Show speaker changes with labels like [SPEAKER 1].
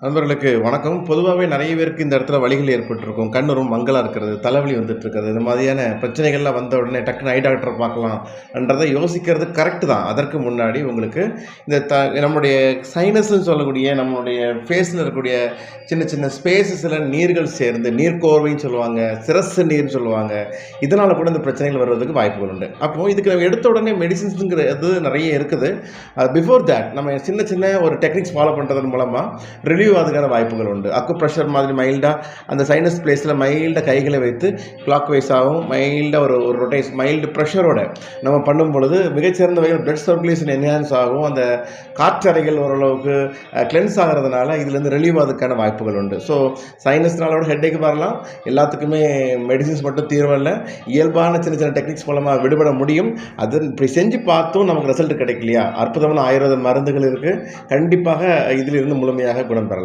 [SPEAKER 1] நண்பர்களுக்கு வணக்கம். பொதுவாவே நெறைய பேருக்கு இந்த இடத்துல வலிகள் ஏற்பட்டுருக்கும். கண் ரொம்ப மங்கலா இருக்கிறது, தலைவலி வந்துட்டு இருக்கிறது. இந்த மாதிரியான பிரச்சனைகள்லாம் வந்த உடனே டக்குனு ஐ டாக்டர பார்க்கலாம்ன்றத யோசிக்கிறது கரெக்ட் தான். அதற்கு முன்னாடி உங்களுக்கு இந்த நம்முடைய சைனஸ்ன்னு சொல்லக்கூடிய நம்மளுடைய ஃபேஸ்ல இருக்கக்கூடிய சின்ன சின்ன ஸ்பேஸஸ்ல நீர்கள் சேர்ந்து நீர்க்கோர்வைன்னு சொல்லுவாங்க, சிரசு நீர்ன்னு சொல்லுவாங்க. இதனால கூட இந்த பிரச்சனைகள் வருவதற்கு வாய்ப்புகள் உண்டு. அப்போ இதுக்கு நம்ம எடுத்த உடனே மெடிசின்ஸ்ங்கிறது நெறைய இருக்குது. பிஃபோர் தட் நம்ம சின்ன சின்ன ஒரு டெக்னிக்ஸ் ஃபாலோ பண்றதன் மூலமா ரிலீவ் அதுக்கான வாய்ப்புகள் உண்டு. அக்குப்ரெஷர் மாதிரி மைல்டாக அந்த சைனஸ் பிளேஸில் மைல்டாக கைகளை வைத்து கிளாக் வைஸாகவும் மைல்டாக ஒரு ஒரு ரொட்டேஷன் மைல்டு ப்ரெஷரோட நம்ம பண்ணும் பொழுது மிகச்சிறந்த வகையில் பிளட் சர்க்குலேஷன் என்ஹான்ஸ் ஆகும். அந்த காற்றறைகள் ஓரளவுக்கு கிளென்ஸ் ஆகிறதுனால இதுலேருந்து ரிலீவ் ஆகிறதுக்கான வாய்ப்புகள் உண்டு. ஸோ சைனஸ்னாலோட ஹெட்டேக் வரலாம். எல்லாத்துக்குமே மெடிசின்ஸ் மட்டும் தீர்வல்ல. இயல்பான சின்ன சின்ன டெக்னிக்ஸ் மூலமாக விடுபட முடியும். அது இப்படி செஞ்சு பார்த்தும் நமக்கு ரிசல்ட் கிடைக்கலையா, அற்புதமான ஆயுர்வேத மருந்துகள் இருக்குது. கண்டிப்பாக இதிலிருந்து முழுமையாக குணம் பெறலாம்.